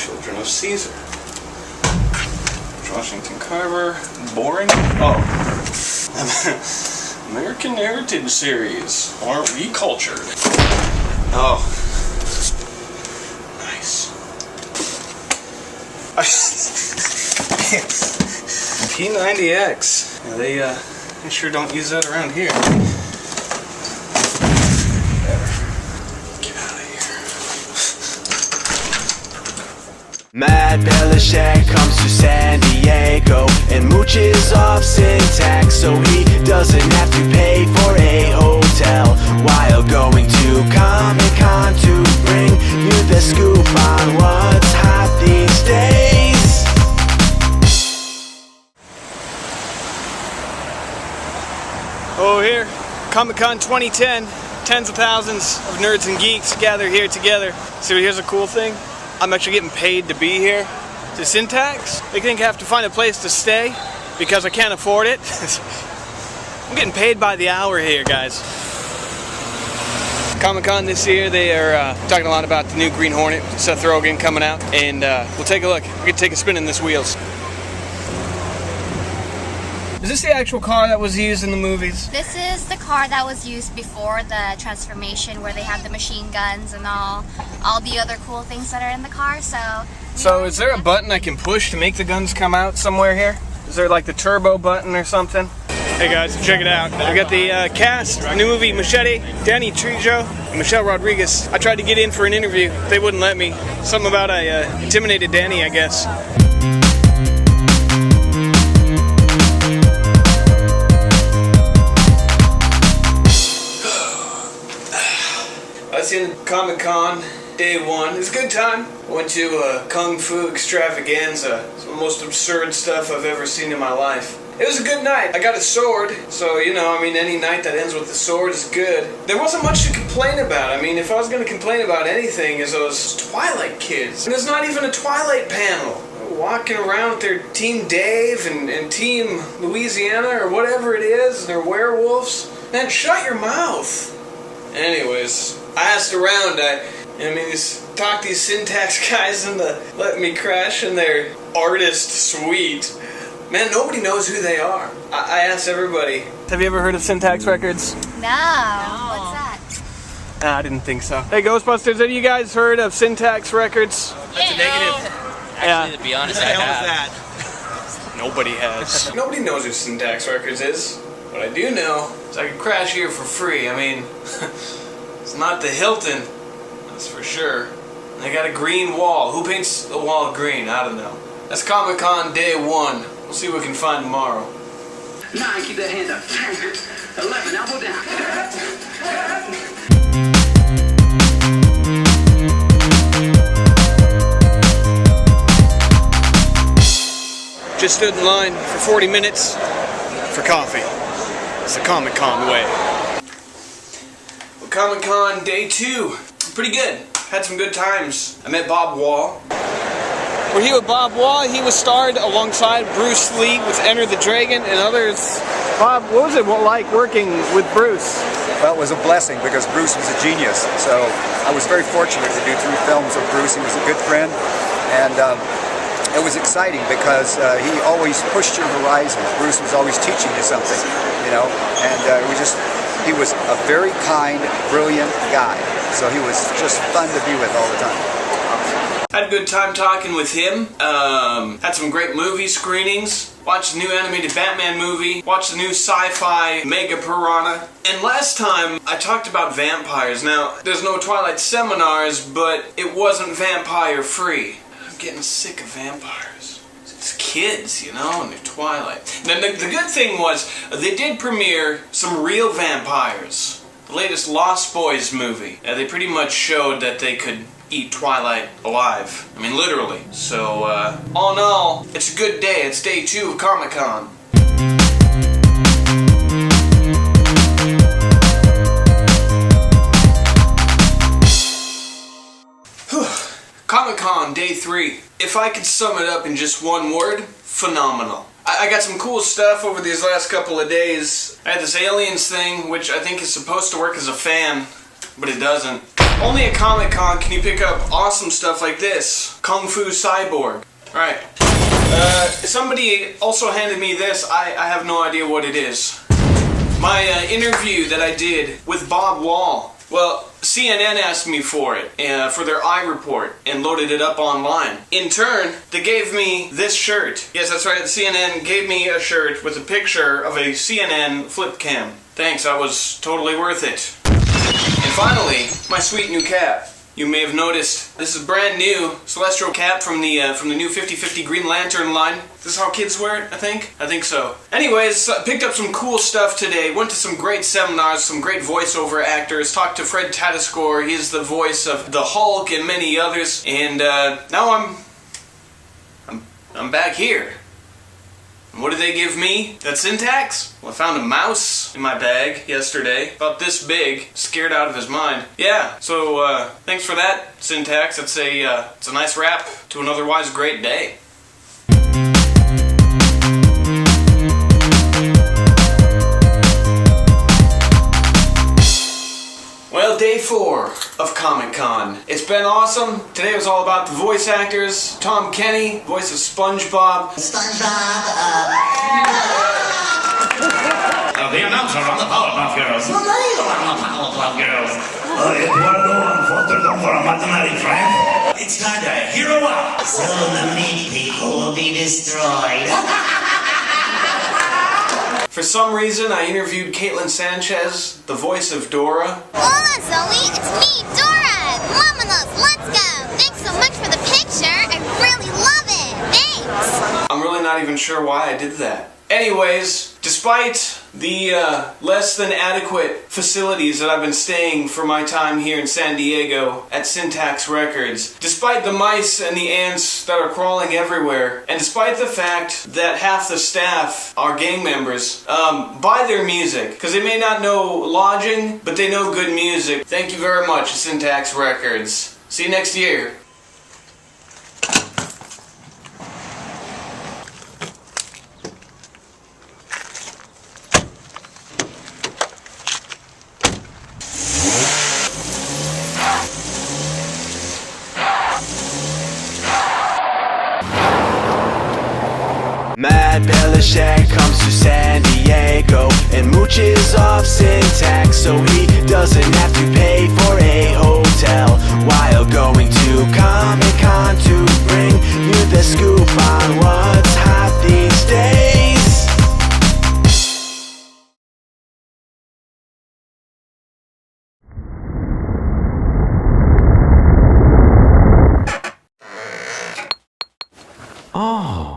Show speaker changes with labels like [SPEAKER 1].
[SPEAKER 1] Children of Caesar. Washington Carver. Boring? Oh. American Heritage Series. Aren't we cultured? Oh. Nice. P90X. Yeah, they sure don't use that around here.
[SPEAKER 2] Matt Pelishek comes to San Diego and mooches off syntax, so he doesn't have to pay for a hotel while going to Comic-Con to bring you the scoop on what's hot these days.
[SPEAKER 3] Oh, here, Comic-Con 2010, tens of thousands of nerds and geeks gather here together. So here's a cool thing. I'm actually getting paid to be here. To Syntax, they think I have to find a place to stay because I can't afford it. I'm getting paid by the hour here, guys. Comic-Con this year, they are talking a lot about the new Green Hornet, Seth Roving coming out, and we'll take a look. We can take a spin in this wheels. Is this the actual car that was used in the movies?
[SPEAKER 4] This is the car that was used before the transformation, where they have the machine guns and all the other cool things that are in the car. So
[SPEAKER 3] is there a button I can push to make the guns come out somewhere here? Is there like the turbo button or something? Hey guys, check it out. We got the cast, new movie Machete, Danny Trejo, and Michelle Rodriguez. I tried to get in for an interview. They wouldn't let me. Something about I intimidated Danny, I guess. I was in Comic-Con day one. It was a good time. I went to a Kung Fu extravaganza. It's the most absurd stuff I've ever seen in my life. It was a good night. I got a sword, so you know, I mean, any night that ends with a sword is good. There wasn't much to complain about. I mean, if I was going to complain about anything, is those Twilight kids. And there's not even a Twilight panel. Walking around with their Team Dave and Team Louisiana or whatever it is, and they're werewolves. Man, shut your mouth. Anyways, I asked around, talked these Syntax guys into letting me crash in their artist suite. Man, nobody knows who they are. I asked everybody. Have you ever heard of Syntax Records?
[SPEAKER 4] No. What's that?
[SPEAKER 3] I didn't think so. Hey Ghostbusters, have you guys heard of Syntax Records?
[SPEAKER 5] That's a negative. Actually, to be honest, I have.
[SPEAKER 3] Nobody has. Nobody knows who Syntax Records is. What I do know is I could crash here for free. I mean, it's not the Hilton, that's for sure. They got a green wall. Who paints the wall green? I don't know. That's Comic-Con day one. We'll see what we can find tomorrow.
[SPEAKER 6] 9, keep that hand up. 11, elbow down.
[SPEAKER 3] Just stood in line for 40 minutes for coffee. It's the Comic-Con way. Well, Comic-Con day two. Pretty good. Had some good times. I met Bob Wall. We're here with Bob Wall. He was starred alongside Bruce Lee with Enter the Dragon and others. Bob, what was it like working with Bruce?
[SPEAKER 7] Well, it was a blessing because Bruce was a genius. So I was very fortunate to do 3 films with Bruce. He was a good friend, and it was exciting because he always pushed your horizons. Bruce was always teaching you something, you know, and he was a very kind, brilliant guy. So he was just fun to be with all the time.
[SPEAKER 3] Had a good time talking with him. Had some great movie screenings. Watched the new animated Batman movie. Watched the new sci-fi Mega Piranha. And last time I talked about vampires. Now, there's no Twilight seminars, but it wasn't vampire free. I'm getting sick of vampires. It's kids, you know, and they're Twilight. Then the good thing was they did premiere some real vampires. The latest Lost Boys movie. They pretty much showed that they could eat Twilight alive. I mean, literally. So, all in all, it's a good day. It's day 2 of Comic-Con. Comic-Con day 3. If I could sum it up in just one word, phenomenal. I got some cool stuff over these last couple of days. I had this aliens thing, which I think is supposed to work as a fan, but it doesn't. Only at Comic-Con can you pick up awesome stuff like this. Kung Fu Cyborg. Alright. Somebody also handed me this. I have no idea what it is. My interview that I did with Bob Wall. Well, CNN asked me for it, for their iReport, and loaded it up online. In turn, they gave me this shirt. Yes, that's right, CNN gave me a shirt with a picture of a CNN flip cam. Thanks, that was totally worth it. And finally, my sweet new cap. You may have noticed, this is brand new Celestial cap from the new 50/50 Green Lantern line. Is this how kids wear it, I think? I think so. Anyways, picked up some cool stuff today. Went to some great seminars, some great voiceover actors. Talked to Fred Tatasciore. He's the voice of the Hulk and many others. And now I'm back here. And what did they give me? That Syntax? Well, I found a mouse in my bag yesterday, about this big, scared out of his mind. Yeah, so thanks for that, Syntax. It's a nice wrap to an otherwise great day. Well, day 4 of Comic-Con. It's been awesome. Today was all about the voice actors. Tom Kenny, voice of SpongeBob.
[SPEAKER 8] The announcer on the Powerpuff Girls. The mayor on the Powerpuff Girls. Eduardo and Fotterdon for a mathematic friend. It's time to hero up. So the meat people will be destroyed.
[SPEAKER 3] For some reason, I interviewed Caitlin Sanchez, the voice of Dora.
[SPEAKER 4] Hola, Zoe. It's me, Dora. Vámonos. Let's go. Thanks so much for the picture. I really love it. Thanks.
[SPEAKER 3] I'm really not even sure why I did that. Anyways, despite the less than adequate facilities that I've been staying for my time here in San Diego at Syntax Records, despite the mice and the ants that are crawling everywhere, and despite the fact that half the staff are gang members, buy their music, because they may not know lodging, but they know good music. Thank you very much, Syntax Records. See you next year.
[SPEAKER 2] Matt Pelishek comes to San Diego and mooches off Syntax, so he doesn't have to pay for a hotel while going to Comic-Con to bring you the scoop on what's hot these days. Oh.